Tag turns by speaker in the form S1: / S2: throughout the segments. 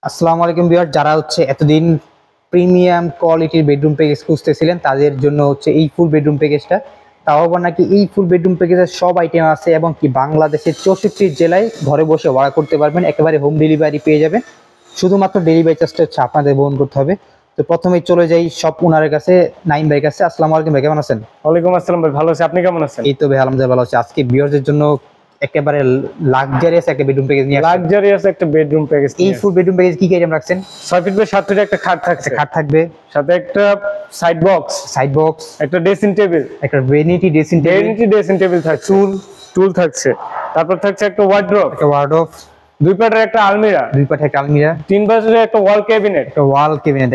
S1: আসসালামু আলাইকুম ভিউয়ার, যারা এতদিন প্রিমিয়াম কোয়ালিটির বেডরুম প্যাকেজ খুঁজতেছিলেন তাদের জন্য এই ফুল বেডরুম প্যাকেজটা। তাও আবার নাকি এই ফুল বেডরুম প্যাকেজের সব আইটেম আছে এবং কি বাংলাদেশের 64 জেলায় ঘরে বসে অর্ডার করতে পারবেন, একেবারে হোম ডেলিভারি পেয়ে যাবেন। শুধুমাত্র ডেলিভারি চার্জটা আপনাদের বহন করতে হবে। তো প্রথমেই চলে যাই সব ওনারের কাছে, নাইম ভাইয়ের কাছে। আসসালামু আলাইকুম ভাই, কেমন আছেন?
S2: ওয়ালাইকুম আসসালাম ভাই, ভালো আছি, আপনি কেমন আছেন?
S1: এই তো ভাই আলহামদুলিল্লাহ ভালো আছি। আজকে ভিউয়ারদের জন্য একেবারে লাক্সারিয়াস একটা বেডরুম প্যাকেজ নিয়ে আসছি।
S2: লাক্সারিয়াস একটা বেডরুম প্যাকেজ।
S1: এই ফুল বেডরুম প্যাকেজ কি কি আইটেম রাখছেন?
S2: 6 ফিট বাই 7 ফিট একটা খাট থাকছে,
S1: খাট থাকবে,
S2: সাথে একটা সাইড বক্স, একটা ড্রেসিং টেবিল,
S1: একটা ভ্যানিটি
S2: ড্রেসিং টেবিল থাকছে, টুল থাকছে, তারপর থাকছে একটা ওয়ার্ডরোব, দুই পাটের একটা আলমিরা, তিন পাশের একটা ওয়াল ক্যাবিনেট।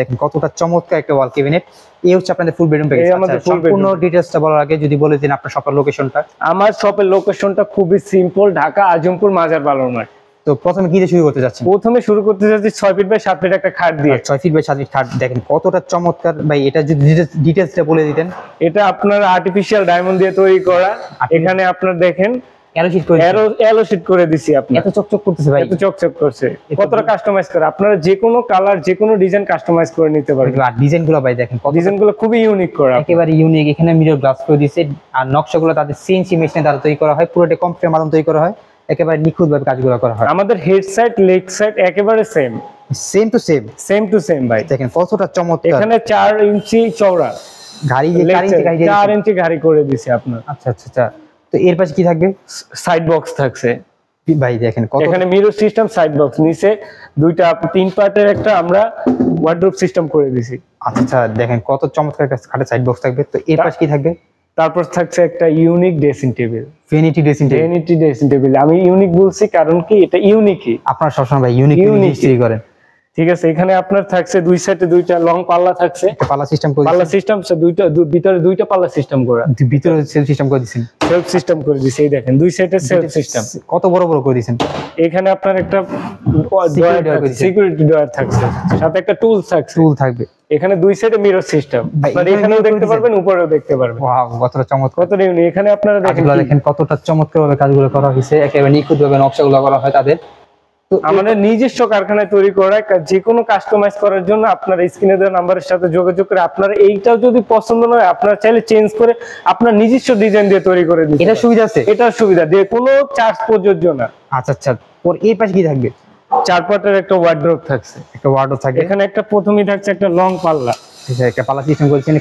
S1: দেখেন কতটা চমৎকার একটা ওয়াল ক্যাবিনেট। এই হচ্ছে আপনাদের ফুল বেডরুম প্যাকেজ। সম্পূর্ণ ডিটেইলসটা বলার আগে যদি বলে দিন আপনার শপের লোকেশনটা।
S2: আমার শপের লোকেশনটা খুবই সিম্পল, ঢাকা আজমপুর মাজার বালুরমাঠ।
S1: তো প্রথমে কি দিয়ে শুরু করতে যাচ্ছেন?
S2: প্রথমে শুরু করতে যাচ্ছি 6 ফিট বাই 7 ফিট একটা খাট দিয়ে।
S1: 6 ফিট বাই 7 ফিট খাট, দেখেন কতটা চমৎকার ভাই। এটা যদি ডিটেইলসটা বলে দিতেন।
S2: এটা আপনার আর্টিফিশিয়াল ডায়মন্ড দিয়ে তৈরি করা। এখানে আপনার দেখেন এলো শীট করে দিছি। আপনি
S1: এত চকচক করতেছে ভাই,
S2: এত চকচক করছে, কতটা কাস্টমাইজ করে আপনারা যে কোনো কালার যে কোনো ডিজাইন কাস্টমাইজ করে নিতে পারবেন।
S1: আর ডিজাইনগুলো ভাই দেখেন,
S2: ডিজাইনগুলো খুবই ইউনিক করা,
S1: একেবারে ইউনিক। এখানে মিরর গ্লাস করে দিয়েছে আর নকশাগুলো তাদের সিএনসি মেশিনে দ্বারা তৈরি করা হয়, পুরোটা কম্পিউটারের মাধ্যমে তৈরি করা হয়, একেবারে নিখুঁতভাবে কাজগুলো করা হয়।
S2: আমাদের হেড সাইড লেগ সাইড একেবারে সেম টু সেম ভাই।
S1: দেখেন কতটা চমৎকার।
S2: এখানে 4 ইঞ্চি চওড়া
S1: গাড়ি,
S2: 4 ইঞ্চি গাড়ি করে দিয়েছে আপনার।
S1: আচ্ছা। তো এর পাশে কি থাকবে?
S2: সাইড বক্স থাকছে
S1: ভাই দেখেন কত,
S2: এখানে মিরর সিস্টেম, সাইড বক্স, নিচে দুইটা 3 পার্টের একটা আমরা ওয়ার্ডরোব সিস্টেম করে দিয়েছি।
S1: আচ্ছা দেখেন কত চমৎকার একটা খাটে সাইড বক্স থাকবে। তো এর পাশে কি থাকবে?
S2: তারপর থাকছে একটা unique dressing table,
S1: vanity dressing table.
S2: আমি ইউনিক বলছি কারণ কি এটা ইউনিকই।
S1: আপনারা সবসময় ভাই ইউনিক তৈরি করেন।
S2: ঠিক আছে, এখানে আপনার থাকছে দুই সাইডে দুইটা লং পাল্লা থাকছে,
S1: পাল্লা সিস্টেম
S2: দুইটা ভিতরে দুইটা পাল্লা সিস্টেম করা,
S1: ভিতরে সেলফ সিস্টেম করে দিয়েছেন।
S2: সেলফ সিস্টেম করে দিয়েছি, এই দেখেন দুই সাইডে সেলফ সিস্টেম।
S1: কত বড় করে দিয়েছেন।
S2: এখানে আপনার একটা সিকিউরিটি ডয়ার থাকছে, সাথে একটা টুল থাকবে। এখানে দুই সাইডে মিরর সিস্টেম, আপনারা এখানেও দেখতে পারবেন, উপরেও দেখতে পারবেন।
S1: ওয়াও, কতটা চমৎকার,
S2: কতটা ইউনিক। এখানে আপনারা
S1: দেখেন কতটা চমৎকারভাবে কাজগুলো করা হয়েছে, একেবারে নিখুঁতভাবে নকশাগুলো করা হয় তাদের।
S2: আমাদের নিজস্ব কারখানায় তৈরি করা, যে কোনো কাস্টমাইজ করার জন্য আপনার স্ক্রিনে দেওয়া নাম্বারের সাথে যোগাযোগ করে আপনার এইটাও যদি পছন্দ নয় আপনারা চাইলে চেঞ্জ করে আপনার নিজস্ব ডিজাইন দিয়ে তৈরি করে দিতে।
S1: এটা সুবিধা আছে,
S2: এটা সুবিধা দিয়ে কোনো চার্জ প্রযোজ্য না।
S1: আচ্ছা। ওর এই পাশে কি থাকবে?
S2: 4 পার্টের একটা ওয়ার্ডরোব থাকছে, এখানে একটা প্রথমেই থাকছে একটা লং পাল্লা,
S1: একটা পাল্লা সিস্টেম করেছেন,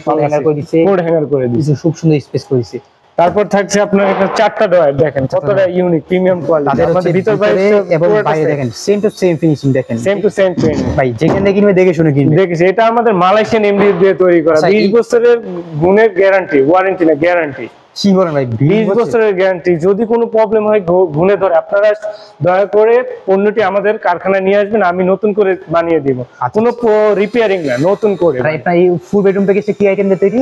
S1: কোড হ্যাঙ্গার করে দিয়েছে, খুব সুন্দর স্পেস করেছে।
S2: তারপর থাকছে আপনার একটা 4টা ডয়ার, দেখেন কতটা ইউনিক প্রিমিয়াম কোয়ালিটি। আমাদের ভিতর বাইরে
S1: এবং বাইরে দেখেন সেম টু সেম ফিনিশিং, দেখেন
S2: সেম টু সেম ফিনিশিং ভাই।
S1: যেখানে কিনবে দেখে শুনে কিনবে।
S2: দেখেছি, এটা আমাদের মালয়েশিয়ান এমডি দিয়ে তৈরি করা, 20 বছরের গুণের গ্যারান্টি, ওয়ারেন্টি না গ্যারান্টি।
S1: কি বলেন ভাই,
S2: 20 বছরের গ্যারান্টি। যদি কোনো প্রবলেম হয়, গুণে ধরে, আপনারা দয়া করে পণ্যটি আমাদের কারখানায় নিয়ে আসবেন, আমি নতুন করে বানিয়ে দিব। কোনো রিপেয়ারিং না, নতুন করে।
S1: এই ফুল বেডরুম প্যাকেজে কি আইটেম দিয়ে তৈরি?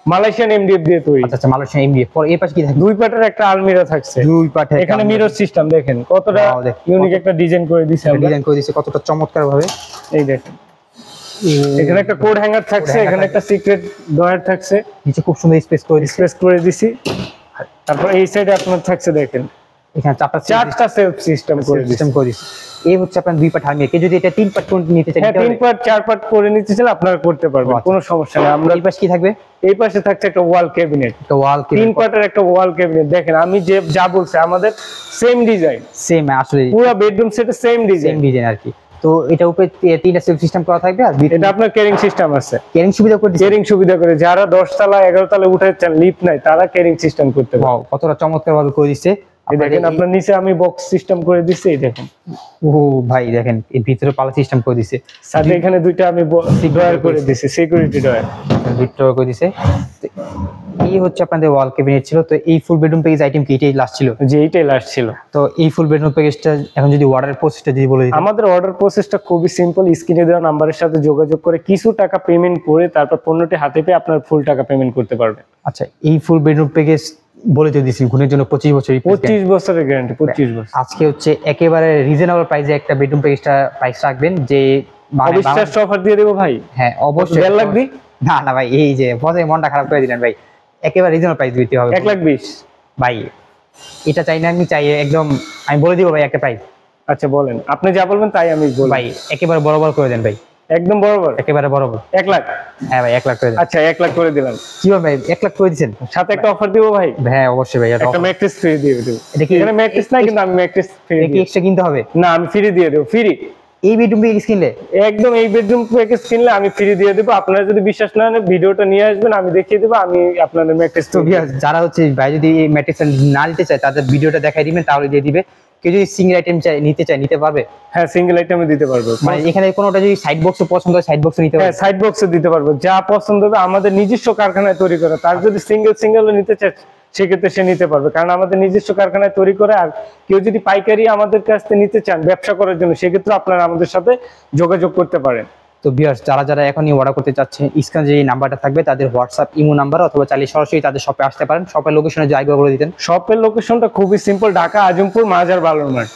S2: মালয়েশিয়ান এমডিএফ দিয়ে তৈরি।
S1: আচ্ছা, মালয়েশিয়ান এমডিএফ। পর এই পাশে কি থাকে?
S2: দুই পাটের একটা আলমিরা থাকছে, এখানে মিরর সিস্টেম, দেখেন কতটা ইউনিক একটা ডিজাইন করে দিয়েছে,
S1: কতটা চমৎকার ভাবে।
S2: এই দেখেন এখানে একটা কোড হ্যাঙ্গার থাকছে, এখানে একটা সিক্রেট ডয়ার থাকছে,
S1: নিচে খুব সুন্দর স্পেস
S2: করে দিছি। তারপর এই সাইডে আপনার থাকছে, দেখেন
S1: এখানে চারটা
S2: সেলফ সিস্টেম করে দিছি।
S1: এই হচ্ছে আপনার দুই পাট হামিয়ে, যদি এটা 3 পাট করে নিতে চান,
S2: হ্যাঁ 3 পাট 4 পাট করে নিতে চান আপনারা করতে পারবেন, কোনো সমস্যা নেই। আমরা
S1: এই পাশে কি থাকবে?
S2: এই পাশে থাকছে একটা ওয়াল ক্যাবিনেট, 3 পাটের একটা ওয়াল ক্যাবিনেট। দেখেন আমি যে যা বলছি, আমাদের সেম ডিজাইন,
S1: সেম আসলে
S2: পুরো বেডরুম সেটে সেম ডিজাইন
S1: আর কি। তো এটা উপরে 3টা সেলফ সিস্টেম করা থাকবে, আর
S2: এটা আপনার ক্যারিং সিস্টেম আছে,
S1: ক্যারিং সুবিধা করে
S2: যারা 10 তলা 11 তলা উঠাতে চান, লিফট নাই, তারা ক্যারিং সিস্টেম করতে পারে।
S1: কতটা চমৎকার ভাবে করে দিচ্ছে।
S2: দেখেন আপনার নিচে আমি বক্স সিস্টেম করে দিছি, এই দেখেন।
S1: ও ভাই দেখেন এর ভিতরে পাল্লা সিস্টেম করে দিছে,
S2: সাথে এখানে দুইটা আমি ডয়ার করে দিছি, সিকিউরিটি ডয়ার
S1: ভিতরে করে দিছে। এই হচ্ছে আপনাদের ওয়াল ক্যাবিনেট ছিল। তো এই ফুল বেডরুম প্যাকেজ আইটেম কি এটাই লাস্ট ছিল?
S2: যে এইটাই লাস্ট ছিল।
S1: তো এই ফুল বেডরুম প্যাকেজটা এখন যদি অর্ডারের প্রসেসটা যদি বলে দিই।
S2: আমাদের অর্ডার প্রসেসটা খুবই সিম্পল, স্ক্রিনে দেওয়া নাম্বারের সাথে যোগাযোগ করে কিছু টাকা পেমেন্ট করে তারপর পণ্যটি হাতে পেয়ে আপনার ফুল টাকা পেমেন্ট করতে পারবেন।
S1: আচ্ছা, এই ফুল বেডরুম প্যাকেজ বলে দিয়েছি গুণের জন্য 25
S2: বছরের গ্যারান্টি, 25 বছর।
S1: আজকে একেবারে রিজনেবল প্রাইসে একটা বেডরুম প্যাকেজটা প্রাইস রাখবেন, যে
S2: অবিশ্বাস অফার দিয়ে দেব ভাই।
S1: হ্যাঁ অবশ্যই,
S2: 1.5 লাখ দিই
S1: না ভাই, এই যে মনটা খারাপ করে দিলেন ভাই, একেবারে রিজনেবল প্রাইস দিতে হবে।
S2: 1,20,000
S1: ভাই, এটা চাই না, আমি চাই একদম, আমি বলে দিব ভাই একটা প্রাইস
S2: আচ্ছা বলেন, আপনি যা বলবেন তাই আমি বলবো।
S1: ভাই একেবারে বরাবর করে দেন ভাই,
S2: একদম বরাবর
S1: একেবারে বরাবর।
S2: 1 লাখ।
S1: হ্যাঁ ভাই 1 লাখ করে দেন।
S2: আচ্ছা 1 লাখ করে দিলাম।
S1: কি ভাই 1 লাখ করে দিচ্ছেন?
S2: সাথে একটা অফার দিব ভাই।
S1: হ্যাঁ অবশ্যই ভাই,
S2: একটা ম্যাট্রেস ফ্রি দিয়ে দেব।
S1: এটা কি
S2: এখানে ম্যাট্রেস নাই, কিন্তু আমি ম্যাট্রেস ফ্রি
S1: এটা কি এক্সট্রা কিনতে হবে?
S2: না, আমি ফ্রি দিয়ে দেব, ফ্রি।
S1: এই বেডরুম প্যাকেজ কিনলে?
S2: একদম এই বেডরুম প্যাকেজ কিনলে আমি ফ্রি দিয়ে দেব। আপনারা যদি বিশ্বাস না হয় ভিডিওটা নিয়ে আসবেন, আমি দেখিয়ে দেব, আমি আপনাদের ম্যাট্রেস।
S1: তো যারা হচ্ছে ভাই যদি এই ম্যাট্রেস না নিতে চায় তাদের ভিডিওটা দেখাই দিবেন, তাহলে দিয়ে দিবে। কেউ যদি সিঙ্গেল আইটেম চাই নিতে চায় নিতে পারবে?
S2: হ্যাঁ সিঙ্গেল আইটেমে দিতে পারবো।
S1: মানে এখানে কোনোটা যদি সাইড বক্স পছন্দ হয় সাইড বক্স নিতে পারবে?
S2: হ্যাঁ সাইড বক্সে দিতে পারবো, যা পছন্দ হবে। আমাদের নিজস্ব কারখানায় তৈরি করা। তার যদি সিঙ্গেল নিতে চায় সেক্ষেত্রে সে নিতে পারবে, কারণ আমাদের নিজস্ব কারখানায় তৈরি করে। আর কেউ যদি পাইকারি আমাদের কাছ থেকে নিতে চান ব্যবসা করার জন্য, সেক্ষেত্রে আপনারা আমাদের সাথে যোগাযোগ করতে পারেন।
S1: তো ভিউয়ার্স, যারা এখনই অর্ডার করতে চাচ্ছেন, স্ক্রিনে যে নাম্বারটা থাকবে তাদের হোয়াটসঅ্যাপ ইমো নাম্বার, অথবা চাইলে সরাসরি তাদের শপে আসতে পারেন। শপের লোকেশনে জায়গা বলে দিতেন।
S2: শপের লোকেশনটা খুবই সিম্পল, ঢাকা আজমপুর মাজার বালুরমাঠ।